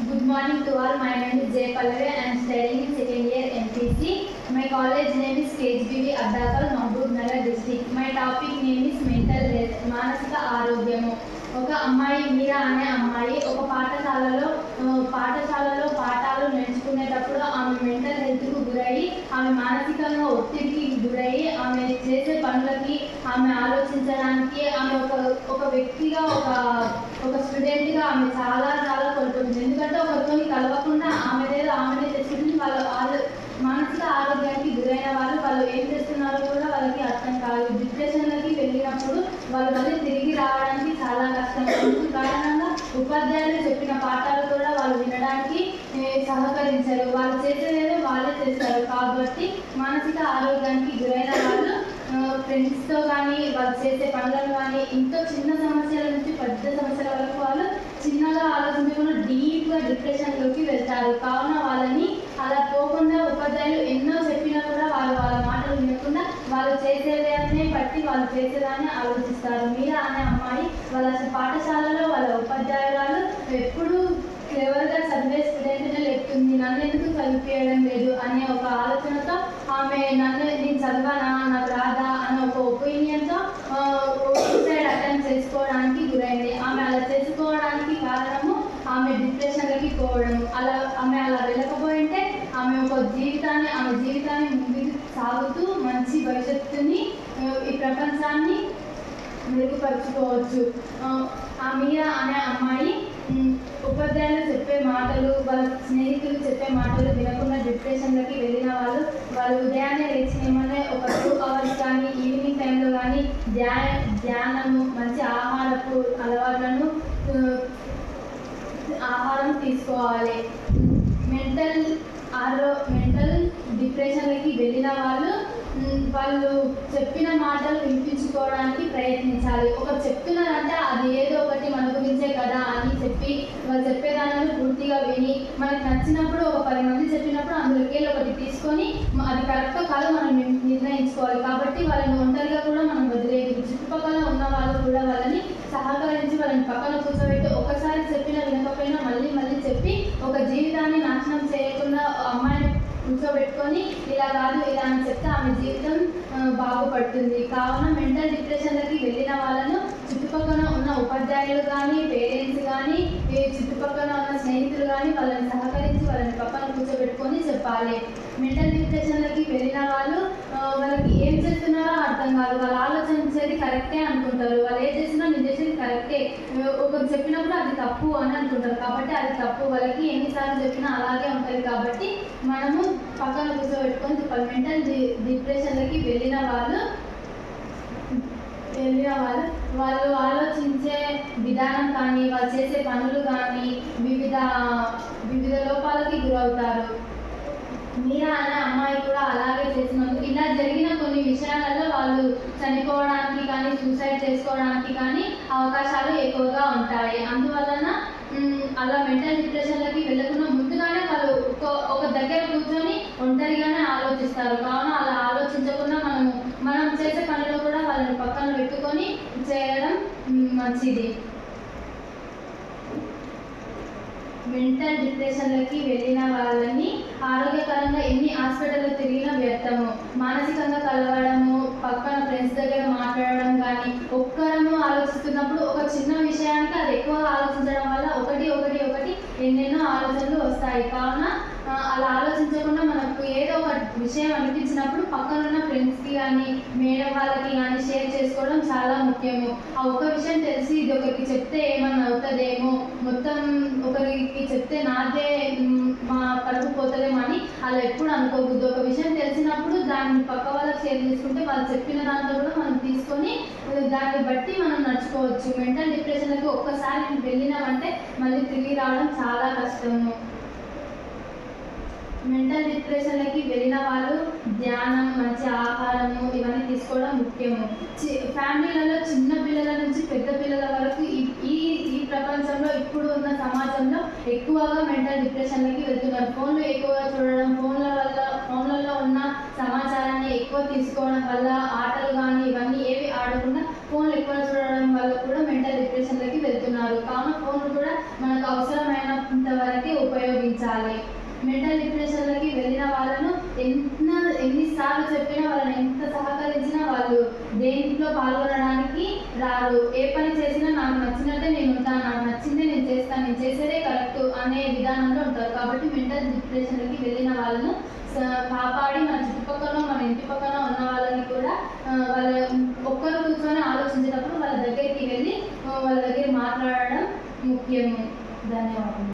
Good morning to all. My name is Jay Pallavi. I am studying in second year MPC. My college name is KHBV Addakal, Mahbubnagar district. My topic name is mental health, మానసిక ఆరోగ్యము. ఒక అమ్మాయి మీరా అనే అమ్మాయి ఒక పాఠశాలలో పాఠాలు నేర్చుకునేటప్పుడు ఆమె మెంటల్ హెల్త్కు గురయ్యి ఆమె మానసికంగా ఒత్తిడికి గురయ్యి ఆమె చేసే పనులకి ఆమె ఆలోచించడానికి ఆమె ఒక వ్యక్తిగా ఒక స్టూడెంట్గా ఆమె చాలా కోల్పోతుంది. ఎందుకంటే ఒకరితో కలవకుండా ఆమెనే తెచ్చుకుంటుంది. వాళ్ళు మానసిక ఆరోగ్యానికి గురైన వాళ్ళు ఏం చేస్తున్నారో కూడా వాళ్ళకి అర్థం కాదు. డిప్రెషన్లకి వెళ్ళినప్పుడు వాళ్ళు మళ్ళీ తిరిగి రావడానికి చాలా కష్టం. కారణంగా ఉపాధ్యాయులు చెప్పిన పాఠాలు కూడా వాళ్ళు వినడానికి సహకరించారు. వాళ్ళు చేసేదేదో వాళ్ళే చేస్తారు. కాబట్టి మానసిక ఆరోగ్యానికి గురైన వాళ్ళు ఫ్రెండ్స్తో కానీ వాళ్ళు చేసే పనులను కానీ ఇంతో చిన్న సమస్యల నుంచి పెద్ద సమస్యల వరకు వాళ్ళు చిన్నగా ఆలోచించకుండా డీప్గా డిప్రెషన్లోకి వెళ్తారు. కావున వాళ్ళని అలా పోకుండా ఉపాధ్యాయులు ఎన్నో చెప్పినా కూడా వాళ్ళ మాటలు వినకుండా వాళ్ళు చేసేదాన్ని బట్టి వాళ్ళు చేసేదాన్ని ఆలోచిస్తారు. మీరా అనే అమ్మాయి వాళ్ళ పాఠశాలలో వాళ్ళ ఉపాధ్యాయురాలు ఎప్పుడూ క్లెవర్గా చదివే స్టూడెంట్నే లేపుతుంది. నన్ను ఎందుకు చదివించడం లేదు అనే ఒక ఆలోచనతో ఆమె నేను చదవనా నాకు రాదా అనే ఒక ఒపీనియన్తో సూసైడ్ అటెంప్ట్ చేసుకోవడానికి గురైంది. ఆమె అలా చేసుకోవడానికి కారణము ఆమె డిప్రెషన్లకి పోవడం. ఆమె అలా వెళ్ళకపోయింటే ఆమె జీవితాన్ని ముందుకు సాగుతూ మంచి భవిష్యత్తుని ఈ ప్రపంచాన్ని మెరుగుపరుచుకోవచ్చు. ఆ మీరా అనే అమ్మాయి ఉపాధ్యాయులు చెప్పే మాటలు వాళ్ళ స్నేహితులు చెప్పే మాటలు వినకుండా డిప్రెషన్లకి వెళ్ళిన వాళ్ళు ఉదయాన్నే లేచి ఏమన్నా ఒక 2 hours కానీ ఈవినింగ్ టైంలో కానీ ధ్యానము మంచి ఆహారం తీసుకోవాలి. మెంటల్ డిప్రెషన్లకి వెళ్ళిన వాళ్ళు చెప్పిన మాటలు వినిపించుకోవడానికి ప్రయత్నించాలి. ఒకరు చెప్తున్నారంటే అది ఏదో ఒకటి మన గురించే కదా అని చెప్పి వాళ్ళు చెప్పేదాన్ని పూర్తిగా విని మనకు నచ్చినప్పుడు ఒక 10 మంది చెప్పినప్పుడు అందులోకి ఒకటి తీసుకొని అది కరెక్టో కాదో మనం నిర్ణయించుకోవాలి. కాబట్టి వాళ్ళని ఒంటరిగా కూడా మనం వదిలేదు. చుట్టుపక్కల ఉన్న వాళ్ళు కూడా వాళ్ళని సహకరించి వాళ్ళని పక్కన కూర్చోబెట్టి ఒకసారి చెప్పినా వినకపోయినా మళ్ళీ చెప్పి ఒక జీవితాన్ని నాశనం చేయకుండా అమ్మాయిని కూర్చోబెట్టుకొని ఇలా కాదు ఇలా అని చెప్తే ఆమె జీవితం బాగుపడుతుంది. కావున మెంటల్ డిప్రెషన్లకి వెళ్ళిన వాళ్ళను చుట్టుపక్కల ఉన్న ఉపాధ్యాయులు కానీ పేరెంట్స్ కానీ చుట్టుపక్కల ఉన్న స్నేహితులు కానీ వాళ్ళని సహకరించి వాళ్ళని పక్కన కూర్చోబెట్టుకొని చెప్పాలి. మెంటల్ డిప్రెషన్లకి వెళ్ళిన వాళ్ళకి ఏం చేస్తున్నారో అర్థం కాదు. వాళ్ళు ఆలోచించేది కరెక్టే అనుకుంటారు. వాళ్ళు ఏం చేసినా నేను చేసేది కరెక్టే, ఒకరు చెప్పినప్పుడు అది తప్పు అని అనుకుంటారు. కాబట్టి అది తప్పు. వాళ్ళకి ఎన్నిసార్లు చెప్పినా అలాగే ఉంటుంది. కాబట్టి మనము పక్కన కూర్చోబెట్టుకొని చెప్పాలి. మెంటల్ డిప్రెషన్లకి వెళ్ళిన వాళ్ళు ఆలోచించే విధానం కానీ వాళ్ళు చేసే పనులు కానీ వివిధ లోపాలకి గురవుతారు. మీరా అనే అమ్మాయి కూడా అలాగే చేసినందుకు ఇలా జరిగిన కొన్ని విషయాలలో వాళ్ళు చనిపోవడానికి కానీ సూసైడ్ చేసుకోవడానికి కానీ అవకాశాలు ఎక్కువగా ఉంటాయి. అందువలన అలా మెంటల్ డిప్రెషన్లకి వెళ్ళకుండా ముందుగానే వాళ్ళు ఒక దగ్గర కూర్చొని ఒంటరిగానే ఆలోచిస్తారు. కావున అలా ఆలోచించకుండా మనం చేసే పనిలో కూడా వాళ్ళని పక్కన పెట్టుకొని చేయడం మంచిది. మెంటల్ డిప్రెషన్లకి వెళ్ళిన వాళ్ళని ఆరోగ్యకరంగా ఎన్ని హాస్పిటల్లో తిరిగినా వ్యర్థము. మానసికంగా కలవడము, పక్కన ఫ్రెండ్స్ దగ్గర మాట్లాడడం కానీ ఒక్కరము ఆలోచిస్తున్నప్పుడు ఒక చిన్న విషయానికి అది ఎక్కువగా ఆలోచించడం వల్ల ఒకటి ఎన్నెన్నో ఆలోచనలు వస్తాయి. కావున అలా ఆలోచించకుండా మనకు ఏదో ఒక విషయం అనిపించినప్పుడు పక్కనున్న ఫ్రెండ్స్కి కానీ మేడం వాళ్ళకి కానీ షేర్ చేసుకోవడం చాలా ముఖ్యము. ఆ ఒక విషయం తెలిసి ఇది ఒకరికి చెప్తే ఏమన్నా అవుతుందేమో, మొత్తం ఒకరికి చెప్తే నాదే మా కడుపు పోతుందేమో అని అలా ఎప్పుడు అనుకోకూడదు. ఒక విషయం తెలిసినప్పుడు దాన్ని పక్క వాళ్ళకి షేర్ చేసుకుంటే వాళ్ళు చెప్పిన దాంట్లో కూడా మనం తీసుకొని దాన్ని బట్టి మనం నడుచుకోవచ్చు. మెంటల్ డిప్రెషన్లకు ఒక్కసారి వెళ్ళినామంటే మళ్ళీ తిరిగి రావడం చాలా కష్టము. మెంటల్ డిప్రెషన్లకి వెళ్ళిన వాళ్ళు ధ్యానం, మంచి ఆహారము ఇవన్నీ తీసుకోవడం ముఖ్యము. ఫ్యామిలీలలో చిన్న పిల్లల నుంచి పెద్ద పిల్లల వరకు ఈ ప్రపంచంలో ఇప్పుడు ఉన్న సమాజంలో ఎక్కువగా మెంటల్ డిప్రెషన్లకి వెళ్తున్నారు. ఫోన్లు ఎక్కువగా చూడడం, ఫోన్లలో ఉన్న సమాచారాన్ని ఎక్కువ తీసుకోవడం వల్ల ఆటలు కానీ ఇవన్నీ ఏవి ఆడకుండా ఫోన్లు ఎక్కువ చూడడం వల్ల కూడా మెంటల్ డిప్రెషన్లకి వెళ్తున్నారు. కావున ఫోన్లు కూడా మనకు అవసరమైనంత వరకే ఉండాలి. మెంటల్ డిప్రెషన్లకి వెళ్ళిన వాళ్ళను ఎన్నిసార్లు చెప్పినా, వాళ్ళని ఎంత సహకరించినా వాళ్ళు దేంట్లో పాల్గొనడానికి రారు. ఏ పని చేసినా నాకు నచ్చినట్టే నేను ఉంటాను, నాకు నచ్చిందే నేను చేస్తాను, నేను చేసేదే కరెక్ట్ అనే విధానంలో ఉంటారు. కాబట్టి మెంటల్ డిప్రెషన్లకి వెళ్ళిన వాళ్ళను కాపాడి మన చుట్టుపక్కల, మన ఇంటి పక్కన ఉన్న వాళ్ళని కూడా వాళ్ళ ఒక్కరు కూర్చొని ఆలోచించేటప్పుడు వాళ్ళ దగ్గరికి వెళ్ళి వాళ్ళ దగ్గర మాట్లాడడం ముఖ్యము. ధన్యవాదాలు.